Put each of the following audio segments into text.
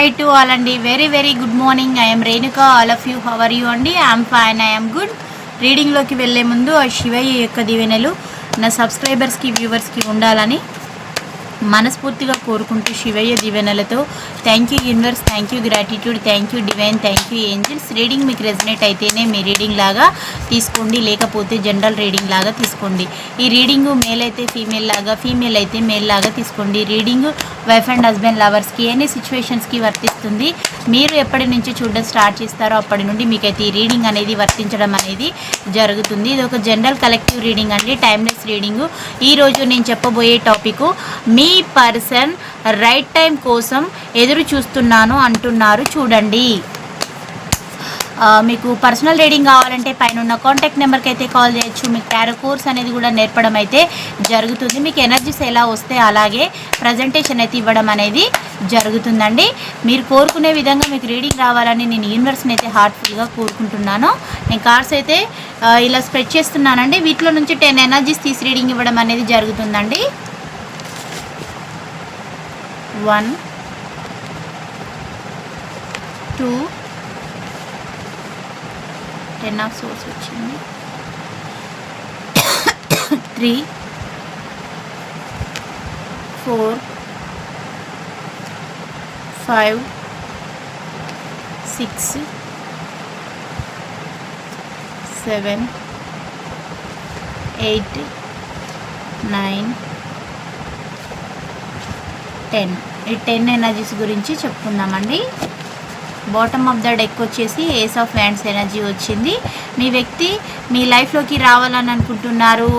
Hi to all అండి. Very good morning. I'm Renuka. All of you how are you అండి? I'm fine, I'm good. రీడింగ్లోకి వెళ్ళే ముందు ఆ శివయ్య యొక్క దీవెనలు నా సబ్స్క్రైబర్స్కి వ్యూవర్స్కి ఉండాలని మనస్ఫూర్తిగా కోరుకుంటూ శివయ్య దీవెనలతో thank you universe, thank you gratitude, thank you divine, thank you angels. Reading మీకు రెజనేట్ అయితేనే మీ రీడింగ్ లాగా తీసుకోండి, లేకపోతే జనరల్ రీడింగ్ లాగా తీసుకోండి. ఈ రీడింగు మేల్ అయితే ఫీమేల్ లాగా, ఫీమేల్ అయితే మేల్ లాగా తీసుకోండి. రీడింగ్ వైఫ్ అండ్ హస్బెండ్ లవర్స్కి ఎనీ సిచ్యువేషన్స్కి వర్తిస్తుంది. మీరు ఎప్పటి నుంచి చూడడం స్టార్ట్ చేస్తారో అప్పటి నుండి మీకైతే ఈ రీడింగ్ అనేది వర్తించడం అనేది జరుగుతుంది. ఇది ఒక జనరల్ కలెక్టివ్ రీడింగ్ అండి, టైమ్లెస్ రీడింగు. ఈరోజు నేను చెప్పబోయే టాపిక్, మీ పర్సన్ రైట్ టైం కోసం ఎదురు చూస్తున్నాను అంటున్నారు. చూడండి, మీకు పర్సనల్ రీడింగ్ కావాలంటే పైన ఉన్న కాంటాక్ట్ నెంబర్కి అయితే కాల్ చేయొచ్చు. మీకు టారో కోర్స్ అనేది కూడా నేర్పడం అయితే జరుగుతుంది. మీకు ఎనర్జీస్ ఎలా వస్తే అలాగే ప్రజెంటేషన్ అయితే ఇవ్వడం అనేది జరుగుతుందండి. మీరు కోరుకునే విధంగా మీకు రీడింగ్ రావాలని నేను యూనివర్స్ని అయితే హార్ట్ఫుల్గా కోరుకుంటున్నాను. నేను కార్డ్స్ అయితే ఇలా స్ప్రెడ్ చేస్తున్నానండి. వీటిలో నుంచి 10 ఎనర్జీస్ తీసి రీడింగ్ ఇవ్వడం అనేది జరుగుతుందండి. 1 2 10 ఆఫ్ సోర్స్ వచ్చింది. 3 4 5 6 7 8 9 10. ఈ 10 ఎనర్జీస్ గురించి చెప్పుకుందామండి. బాటమ్ ఆఫ్ ద డెక్ వచ్చేసి ఏస్ ఆఫ్ వ్యాండ్స్ ఎనర్జీ వచ్చింది. మీ వ్యక్తి మీ లైఫ్లోకి రావాలని అనుకుంటున్నారు,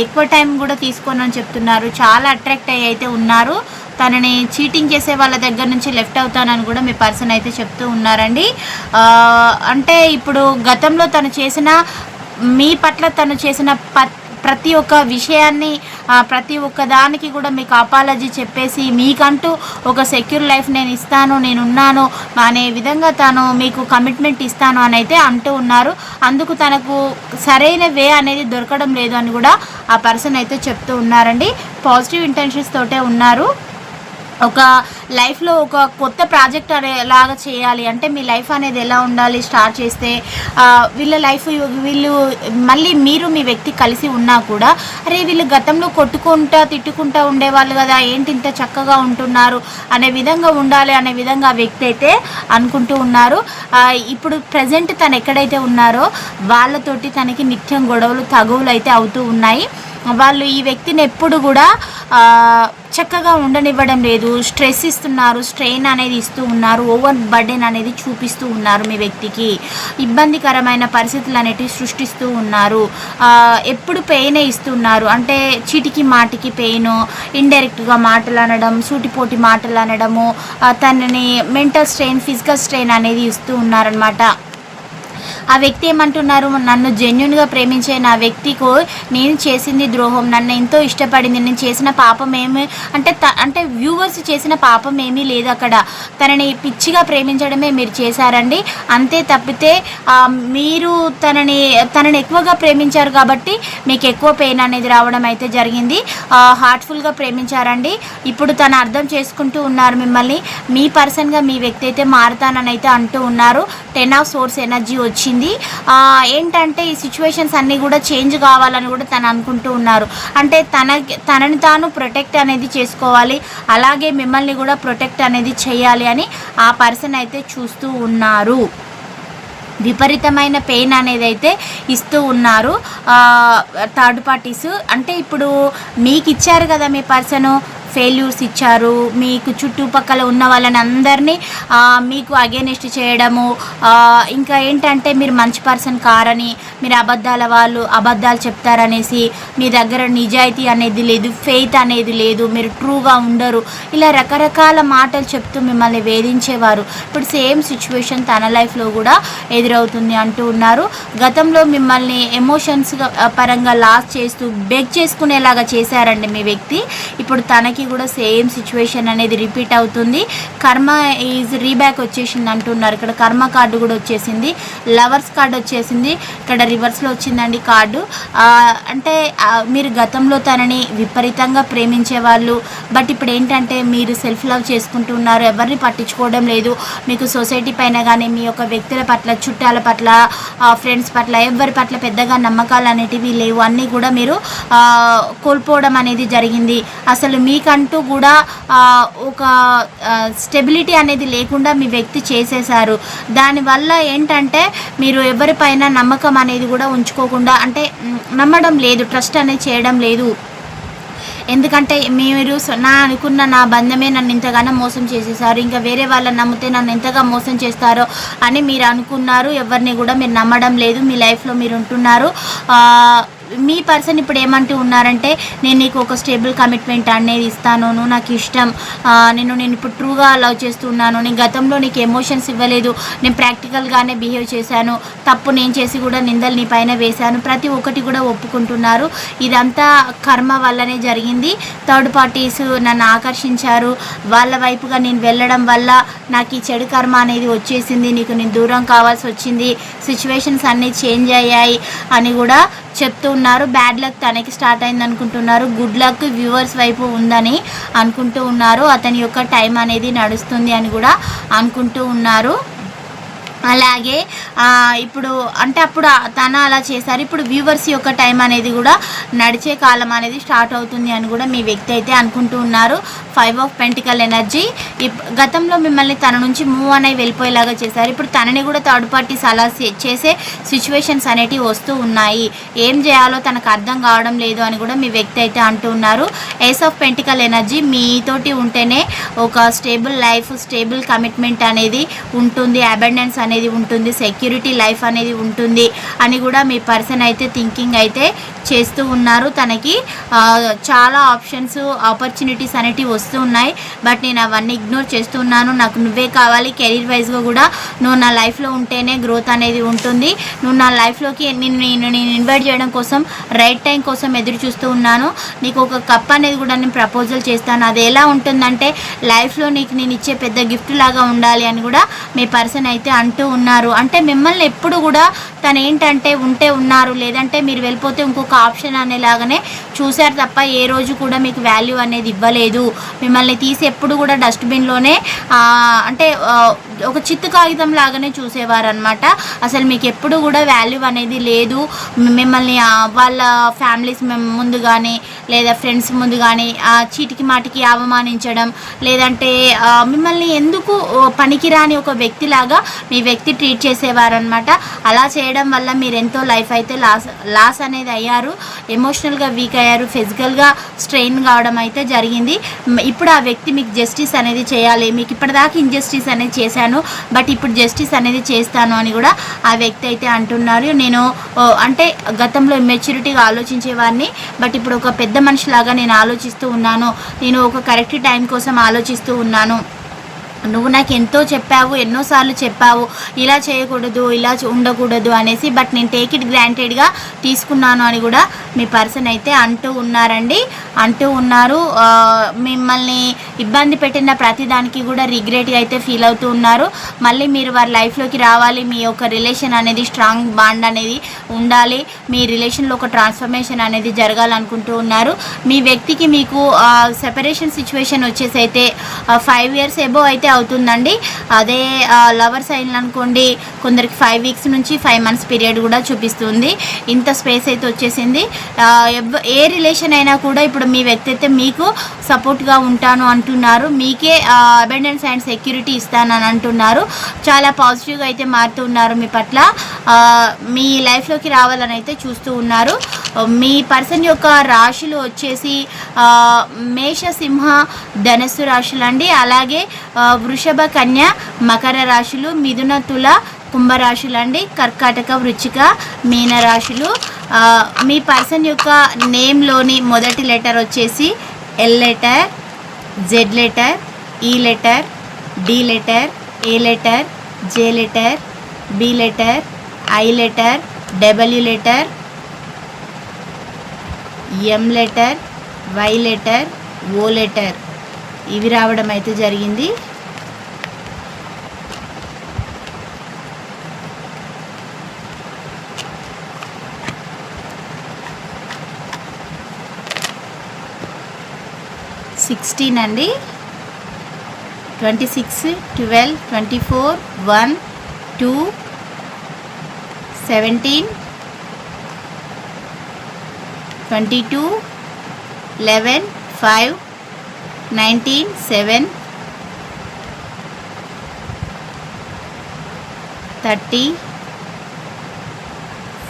ఎక్కువ టైం కూడా తీసుకోనని చెప్తున్నారు. చాలా అట్రాక్ట్ అయ్యి అయితే ఉన్నారు. తనని చీటింగ్ చేసే వాళ్ళ దగ్గర నుంచి లెఫ్ట్ అవుతానని కూడా మీ పర్సన్ అయితే చెప్తూ ఉన్నారండి. అంటే ఇప్పుడు గతంలో తను చేసిన, మీ పట్ల తను చేసిన ప్రతి ఒక్క విషయాన్ని, ప్రతి ఒక్క దానికి కూడా మీకు అపాలజీ చెప్పేసి మీకంటూ ఒక సెక్యూర్ లైఫ్ నేను ఇస్తాను, నేనున్నాను అనే విధంగా తను మీకు కమిట్మెంట్ ఇస్తాను అని అయితే అంటూ ఉన్నారు. అందుకు తనకు సరైన వే అనేది దొరకడం లేదు అని కూడా ఆ పర్సన్ అయితే చెప్తూ ఉన్నారండి. పాజిటివ్ ఇంటెన్షన్స్ తోటే ఉన్నారు. ఒక లైఫ్లో ఒక కొత్త ప్రాజెక్ట్ అనేలాగా చేయాలి అంటే మీ లైఫ్ అనేది ఎలా ఉండాలి, స్టార్ట్ చేస్తే వీళ్ళ లైఫ్, వీళ్ళు మళ్ళీ మీరు మీ వ్యక్తి కలిసి ఉన్నా కూడా అరే వీళ్ళు గతంలో కొట్టుకుంటా తిట్టుకుంటా ఉండేవాళ్ళు కదా, ఏంటి ఇంత చక్కగా ఉంటున్నారు అనే విధంగా ఉండాలి అనే విధంగా ఆ వ్యక్తి అయితే అనుకుంటూ ఉన్నారు. ఇప్పుడు ప్రజెంట్ తను ఎక్కడైతే ఉన్నారో వాళ్ళతోటి తనకి నిత్యం గొడవలు తగువులు అయితే అవుతూ ఉన్నాయి. వాళ్ళు ఈ వ్యక్తిని ఎప్పుడు కూడా చక్కగా ఉండనివ్వడం లేదు, స్ట్రెస్ ఇస్తున్నారు, స్ట్రెయిన్ అనేది ఇస్తూ ఉన్నారు, ఓవర్ బర్డెన్ అనేది చూపిస్తూ ఉన్నారు. మీ వ్యక్తికి ఇబ్బందికరమైన పరిస్థితులు అనేటివి సృష్టిస్తూ ఉన్నారు. ఎప్పుడు పెయినే ఇస్తున్నారు, అంటే చీటికి మాటికి పెయిన్, ఇండైరెక్ట్గా మాటలు అనడం, సూటిపోటి మాటలు అనడము, తనని మెంటల్ స్ట్రెయిన్, ఫిజికల్ స్ట్రెయిన్ అనేది ఇస్తూ ఉన్నారనమాట. ఆ వ్యక్తి ఏమంటున్నారు, నన్ను జెన్యున్గా ప్రేమించే నా వ్యక్తికి నేను చేసింది ద్రోహం, నన్ను ఎంతో ఇష్టపడింది, నేను చేసిన పాపం ఏమి అంటే వ్యూవర్స్ చేసిన పాపం ఏమీ లేదు అక్కడ, తనని పిచ్చిగా ప్రేమించడమే మీరు చేశారండి. అంతే తప్పితే మీరు తనని ఎక్కువగా ప్రేమించారు కాబట్టి మీకు ఎక్కువ పెయిన్ అనేది రావడం అయితే జరిగింది. హార్ట్ఫుల్గా ప్రేమించారండి. ఇప్పుడు తను అర్థం చేసుకుంటూ ఉన్నారు మిమ్మల్ని. మీ పర్సన్గా మీ వ్యక్తి అయితే మారుతానని అయితే అంటూ ఉన్నారు. 10 ఆఫ్ సోర్స్ ఎనర్జీ వచ్చింది. ఏంటంటే ఈ సిచ్యువేషన్స్ అన్నీ కూడా చేంజ్ కావాలని కూడా తను అనుకుంటూ ఉన్నారు. అంటే తనని తాను ప్రొటెక్ట్ అనేది చేసుకోవాలి, అలాగే మిమ్మల్ని కూడా ప్రొటెక్ట్ అనేది చేయాలి అని ఆ పర్సన్ అయితే చూస్తూ ఉన్నారు. విపరీతమైన పెయిన్ అనేది అయితే ఇస్తూ ఉన్నారు థర్డ్ పార్టీస్. అంటే ఇప్పుడు మీకు ఇచ్చారు కదా మీ పర్సను, ఫెయిల్యూర్స్ ఇచ్చారు, మీకు చుట్టుపక్కల ఉన్న వాళ్ళని అందరినీ మీకు అగేనిస్ట్ చేయడము, ఇంకా ఏంటంటే మీరు మంచి పర్సన్ కారని, మీరు అబద్ధాలు చెప్తారనేసి, మీ దగ్గర నిజాయితీ అనేది లేదు, ఫెయిత్ అనేది లేదు, మీరు ట్రూగా ఉండరు, ఇలా రకరకాల మాటలు చెప్తూ మిమ్మల్ని వేధించేవారు. ఇప్పుడు సేమ్ సిచ్యువేషన్ తన లైఫ్లో కూడా ఎదురవుతుంది అంటూ ఉన్నారు. గతంలో మిమ్మల్ని ఎమోషన్స్ పరంగా లాస్ చేస్తూ బెగ్ చేసుకునేలాగా చేశారండి మీ వ్యక్తి. ఇప్పుడు తనకి అందరికీ కూడా సేమ్ సిచ్యువేషన్ అనేది రిపీట్ అవుతుంది. కర్మ ఈజ్ రీబ్యాక్ వచ్చేసింది అంటున్నారు. ఇక్కడ కర్మ కార్డు కూడా వచ్చేసింది, లవర్స్ కార్డు వచ్చేసింది, ఇక్కడ రివర్స్లో వచ్చిందండి కార్డు. అంటే మీరు గతంలో తనని విపరీతంగా ప్రేమించే వాళ్ళు, బట్ ఇప్పుడు ఏంటంటే మీరు సెల్ఫ్ లవ్ చేసుకుంటున్నారు, ఎవరిని పట్టించుకోవడం లేదు. మీకు సొసైటీ పైన కానీ మీ యొక్క వ్యక్తుల పట్ల, చుట్టాల పట్ల, ఫ్రెండ్స్ పట్ల, ఎవరి పట్ల పెద్దగా నమ్మకాలు అనేటివి లేవు. అన్నీ కూడా మీరు కోల్పోవడం అనేది జరిగింది. అసలు మీకంటూ కూడా ఒక స్టెబిలిటీ అనేది లేకుండా మీ వ్యక్తి చేసేశారు. దానివల్ల ఏంటంటే మీరు ఎవరిపైన నమ్మకం అనేది కూడా ఉంచుకోకుండా, అంటే నమ్మడం లేదు, ట్రస్ట్ అనేది చేయడం లేదు. ఎందుకంటే మీరు అనుకున్న నా బంధమే నన్ను ఇంతగానో మోసం చేసేసారు, ఇంకా వేరే వాళ్ళని నమ్మితే నన్ను ఎంతగా మోసం చేస్తారో అని మీరు అనుకున్నారు. ఎవరిని కూడా మీరు నమ్మడం లేదు. మీ లైఫ్లో మీరు ఉంటున్నారు. మీ పర్సన్ ఇప్పుడు ఏమంటూ ఉన్నారంటే, నేను నీకు ఒక స్టేబుల్ కమిట్మెంట్ అనేది ఇస్తాను, నువ్వు నాకు ఇష్టం, నేను ఇప్పుడు ట్రూగా లవ్ చేస్తున్నాను, నేను గతంలో నీకు ఎమోషన్స్ ఇవ్వలేదు, నేను ప్రాక్టికల్గానే బిహేవ్ చేశాను, తప్పు నేను చేసి కూడా నిందలు నీ పైన వేశాను, ప్రతి ఒక్కటి కూడా ఒప్పుకుంటున్నారు. ఇదంతా కర్మ వల్లనే జరిగింది. థర్డ్ పార్టీస్ నన్ను ఆకర్షించారు, వాళ్ళ వైపుగా నేను వెళ్ళడం వల్ల నాకు ఈ చెడు కర్మ అనేది వచ్చేసింది, నీకు నేను దూరం కావాల్సి వచ్చింది, సిచ్యువేషన్స్ అన్నీ చేంజ్ అయ్యాయి అని కూడా చెప్తూ ఉన్నారు. బ్యాడ్ లక్ తనకి స్టార్ట్ అయింది అనుకుంటున్నారు, గుడ్ లక్ వ్యూవర్స్ వైపు ఉందని అనుకుంటూ ఉన్నారు. అతని యొక్క టైం అనేది నడుస్తుంది అని కూడా అనుకుంటూ ఉన్నారు. అలాగే ఇప్పుడు అంటే అప్పుడు తన అలా చేశారు, ఇప్పుడు వ్యూవర్స్ యొక్క టైం అనేది కూడా నడిచే కాలం అనేది స్టార్ట్ అవుతుంది అని కూడా మీ వ్యక్తి అయితే అనుకుంటూ ఉన్నారు. 5 ఆఫ్ పెంటికల్ ఎనర్జీ. గతంలో మిమ్మల్ని తన నుంచి మూవ్ అనేవి వెళ్ళిపోయేలాగా చేశారు, ఇప్పుడు తనని కూడా థర్డ్ పార్టీస్ అలా చేసే సిచ్యువేషన్స్ అనేటివి వస్తూ ఉన్నాయి. ఏం చేయాలో తనకు అర్థం కావడం లేదు అని కూడా మీ వ్యక్తి అయితే అంటూ ఉన్నారు. Ace of pentacle energy. మీతోటి ఉంటేనే ఒక స్టేబుల్ లైఫ్, స్టేబుల్ కమిట్మెంట్ అనేది ఉంటుంది, అబండెన్స్ అనేది ఉంటుంది, సెక్యూరిటీ లైఫ్ అనేది ఉంటుంది అని కూడా మీ పర్సన్ అయితే థింకింగ్ అయితే చేస్తూ ఉన్నారు. తనకి చాలా ఆపర్చునిటీస్ అనేటివి వస్తూ ఉన్నాయి, బట్ నేను అవన్నీ ఇగ్నోర్ చేస్తూ ఉన్నాను, నాకు నువ్వే కావాలి, కెరీర్ వైజ్గా కూడా నువ్వు నా లైఫ్లో ఉంటేనే గ్రోత్ అనేది ఉంటుంది, నువ్వు నా లైఫ్లోకి నేను ఇన్వైట్ చేయడం కోసం రైట్ టైం కోసం ఎదురు చూస్తూ ఉన్నాను, నీకు ఒక కప్ అనేది కూడా నేను ప్రపోజల్ చేస్తాను, అది ఎలా ఉంటుందంటే లైఫ్లో నీకు నేను ఇచ్చే పెద్ద గిఫ్ట్ లాగా ఉండాలి అని కూడా మీ పర్సన్ అయితే అంటూ ఉన్నారు. అంటే మిమ్మల్ని ఎప్పుడు కూడా తను ఏంటంటే ఉంటే ఉన్నారు, లేదంటే మీరు వెళ్ళిపోతే ఇంకొక ఆప్షన్ అనేలాగానే చూశారు తప్ప ఏ రోజు కూడా మీకు వాల్యూ అనేది ఇవ్వలేదు. మిమ్మల్ని తీసి ఎప్పుడు కూడా డస్ట్బిన్లోనే అంటే ఒక చిత్తు కాగితం లాగానే చూసేవారు అనమాట. అసలు మీకు ఎప్పుడు కూడా వాల్యూ అనేది లేదు. మిమ్మల్ని వాళ్ళ ఫ్యామిలీస్ ముందు కానీ లేదా ఫ్రెండ్స్ ముందు కానీ చీటికి మాటికి అవమానించడం, లేదంటే మిమ్మల్ని ఎందుకు పనికిరాని ఒక వ్యక్తిలాగా మీ వ్యక్తి ట్రీట్ చేసేవారనమాట. అలా చేయడం వల్ల మీరు ఎంతో లైఫ్ అయితే లాస్ అనేది అయ్యారు, ఎమోషనల్గా వీక్ అయ్యారు, ఫిజికల్గా స్ట్రెయిన్ కావడం అయితే జరిగింది. ఇప్పుడు ఆ వ్యక్తి మీకు జస్టిస్ అనేది చేయాలి, మీకు ఇప్పటిదాకా ఇంజస్టిస్ అనేది చేశాను, బట్ ఇప్పుడు జస్టిస్ అనేది చేస్తాను అని కూడా ఆ వ్యక్తి అయితే అంటున్నారు. నేను అంటే గతంలో మెచ్యూరిటీగా ఆలోచించేవాడిని, బట్ ఇప్పుడు ఒక పెద్ద మనిషిలాగా నేను ఆలోచిస్తూ ఉన్నాను, నేను ఒక కరెక్ట్ టైం కోసం ఆలోచిస్తూ ఉన్నాను, నువ్వు నాకు ఎంతో చెప్పావు, ఎన్నోసార్లు చెప్పావు ఇలా చేయకూడదు, ఇలా ఉండకూడదు అనేసి, బట్ నేను టేక్ ఇట్ గ్రాంటెడ్గా తీసుకున్నాను అని కూడా మీ పర్సన్ అయితే అంటూ ఉన్నారు. మిమ్మల్ని ఇబ్బంది పెట్టిన ప్రతిదానికి కూడా రిగ్రెట్గా అయితే ఫీల్ అవుతూ ఉన్నారు. మళ్ళీ మీరు వారి లైఫ్లోకి రావాలి, మీ యొక్క రిలేషన్ అనేది స్ట్రాంగ్ బాండ్ అనేది ఉండాలి, మీ రిలేషన్లో ఒక ట్రాన్స్ఫర్మేషన్ అనేది జరగాలనుకుంటూ ఉన్నారు. మీ వ్యక్తికి మీకు సెపరేషన్ సిచ్యువేషన్ వచ్చేసి అయితే 5 years ఎబో అయితే అవుతుందండి. అదే లవర్స్ అయిన అనుకోండి, కొందరికి 5 weeks నుంచి 5 months పీరియడ్ కూడా చూపిస్తుంది. ఇంత స్పేస్ అయితే వచ్చేసింది. ఏ రిలేషన్ అయినా కూడా ఇప్పుడు మీ వ్యక్తి అయితే మీకు సపోర్ట్గా ఉంటాను అంటున్నారు, మీకే అబెండెన్స్ అండ్ సెక్యూరిటీ ఇస్తానని అంటున్నారు. చాలా పాజిటివ్గా అయితే మారుతూ ఉన్నారు, మీ పట్ల మీ లైఫ్లోకి రావాలని అయితే చూస్తూ ఉన్నారు. మీ పర్సన్ యొక్క రాశులు వచ్చేసి మేష, సింహ, ధనస్సు రాశులు అండి. అలాగే వృషభ, కన్య, మకర రాశులు, మిథున, తుల, కుంభరాశులు అండి. కర్కాటక, వృచ్చిక, మీన రాశులు. మీ పర్సన్ యొక్క నేమ్లోని మొదటి లెటర్ వచ్చేసి L letter, Z letter, E letter, D letter, A letter, J letter, B letter, I letter, W letter, M letter, Y letter, O letter. ఇవి రావడం అయితే జరిగింది. సిక్స్టీన్ అండి, 26, 12, 24, 1, 2, 17, 22, 11, 5, 19, 7, 30,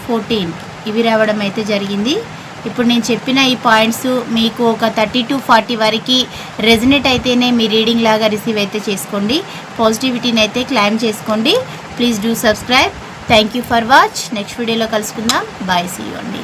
14 ఇవి రావడం అయితే జరిగింది. ఇప్పుడు నేను చెప్పిన ఈ పాయింట్స్ మీకు ఒక 30 to 40 వరకు రెజనేట్ అయితేనే మీ రీడింగ్ లాగా రిసీవ్ అయితే చేసుకోండి. పాజిటివిటీని అయితే క్లైమ్ చేసుకోండి. Please do subscribe. Thank you for watch. Next వీడియోలో కలుసుకుందాం. బాయ్, సీ యూ అండి.